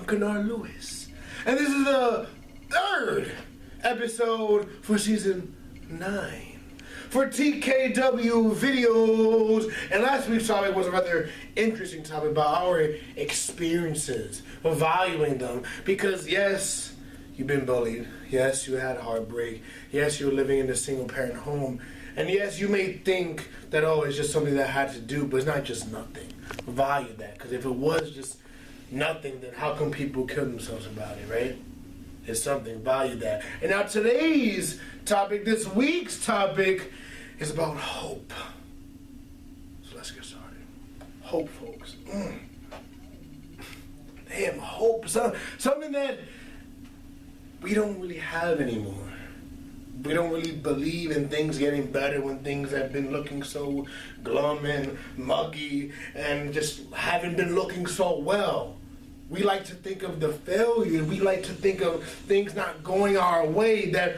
Kanard, and this is the third episode for season 9 for TKW videos. And last week's topic was a rather interesting topic about our experiences, valuing them. Because yes, you've been bullied. Yes, you had heartbreak. Yes, you're living in a single parent home. And yes, you may think that, oh, it's just something that I had to do, but it's not just nothing. Value that. Because if it was just nothing, then how come people kill themselves about it, right? It's something. Value that. And now today's topic, this week's topic, is about hope. So let's get started. Hope, folks. Damn, hope. Something that we don't really have anymore. We don't really believe in things getting better when things have been looking so glum and muggy and just haven't been looking so well. We like to think of the failure. We like to think of things not going our way, that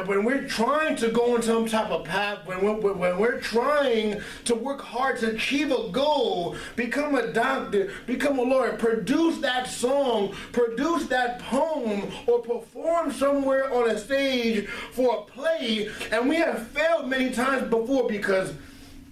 when we're trying to go on some type of path, when we're trying to work hard to achieve a goal, become a doctor, become a lawyer, produce that song, produce that poem, or perform somewhere on a stage for a play, and we have failed many times before because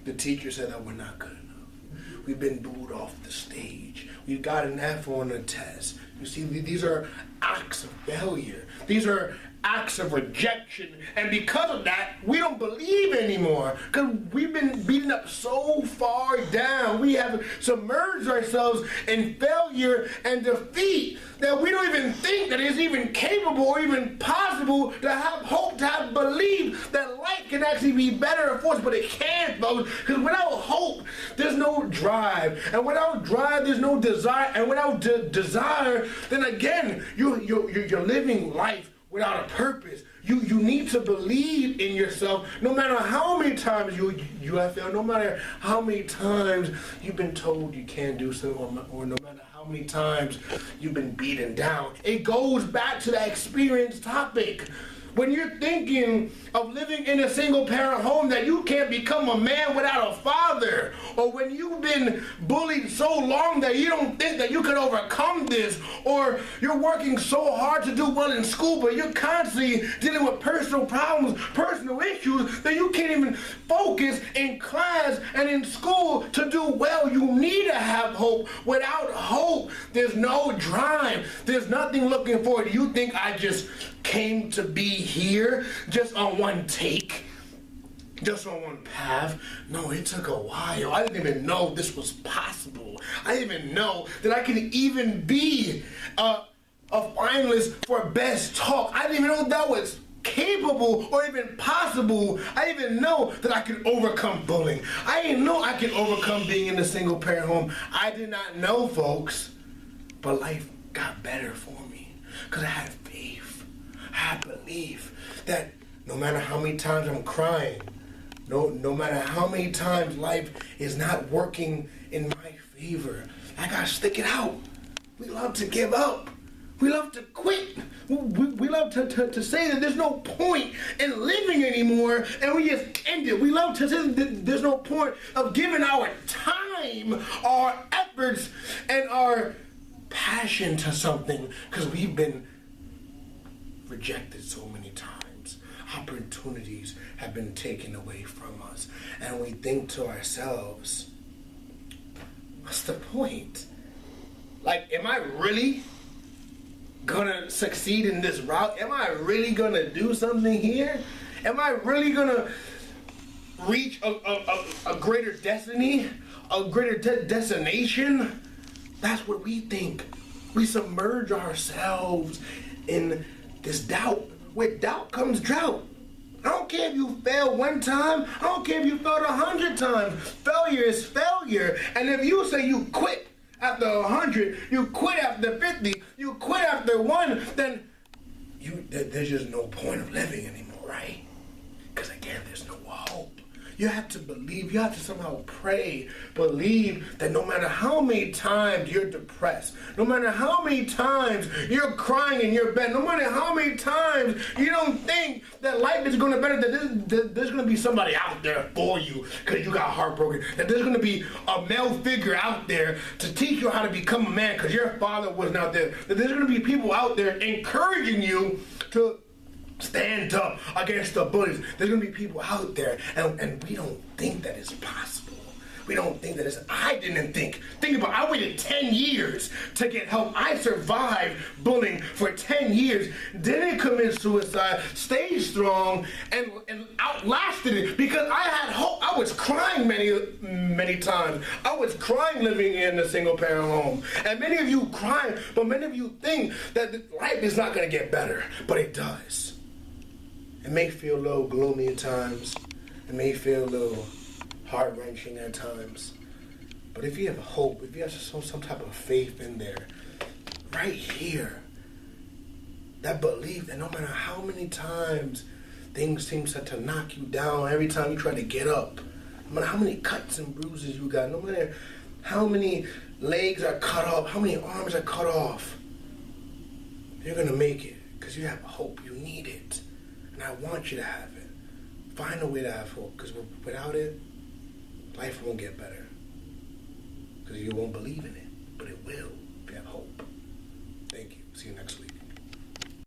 the teacher said that we're not good enough. We've been booed off the stage. We've got an F on a test. You see, these are acts of failure. These are acts of rejection, and because of that, we don't believe anymore, because we've been beaten up so far down. We have submerged ourselves in failure and defeat that we don't even think that it's even capable or even possible to have hope, to have belief that life can actually be better for us. But it can't, folks, because without hope, there's no drive, and without drive, there's no desire, and without desire, then again, you're living life without a purpose. You need to believe in yourself no matter how many times you have failed, no matter how many times you've been told you can't do so, or no matter how many times you've been beaten down. It goes back to that experience topic. When you're thinking of living in a single parent home, that you can't become a man without a father, or when you've been bullied so long that you don't think that you can overcome this, or you're working so hard to do well in school, but you're constantly dealing with personal problems, personal issues, that you can't even focus in class and in school to do well. You need to have hope. Without hope, there's no drive. There's nothing looking forward. You think I just came to be here just on one take, just on one path? No, it took a while. I didn't even know this was possible. I didn't even know that I could even be a finalist for Best Talk. I didn't even know that was capable or even possible. I didn't even know that I could overcome bullying. I didn't know I could overcome being in a single parent home. I did not know, folks. But life got better for me because I had faith. I believe that no matter how many times I'm crying, no matter how many times life is not working in my favor, I gotta stick it out. We love to give up. We love to quit. We love to say that there's no point in living anymore, and we just end it. We love to say that there's no point of giving our time, our efforts, and our passion to something because we've been rejected so many times. Opportunities have been taken away from us, and we think to ourselves, what's the point? Like, am I really gonna succeed in this route? Am I really gonna do something here? Am I really gonna reach a greater destiny, a greater destination? That's what we think. We submerge ourselves in this doubt. With doubt comes drought. I don't care if you fail one time. I don't care if you failed 100 times. Failure is failure. And if you say you quit after 100, you quit after 50, you quit after 1, then there's just no point of living anymore, right? Because again, there's no hope. You have to believe. You have to somehow pray, believe that no matter how many times you're depressed, no matter how many times you're crying in your bed, no matter how many times you don't think that life is going to better, that there's going to be somebody out there for you because you got heartbroken, that there's going to be a male figure out there to teach you how to become a man because your father wasn't out there, that there's going to be people out there encouraging you to stand up against the bullies. There's going to be people out there, and we don't think that it's possible. We don't think that it's, I didn't think. Think about it, I waited 10 years to get help. I survived bullying for 10 years, didn't commit suicide, stayed strong, and outlasted it because I had hope. I was crying many times. I was crying living in a single parent home. And many of you crying, but many of you think that life is not going to get better, but it does. It may feel a little gloomy at times. It may feel a little heart-wrenching at times. But if you have hope, if you have some type of faith in there, right here, that belief that no matter how many times things seem to knock you down, every time you try to get up, no matter how many cuts and bruises you got, no matter how many legs are cut off, how many arms are cut off, you're going to make it because you have hope. You need it. And I want you to have it. Find a way to have hope, because without it, life won't get better. Because you won't believe in it.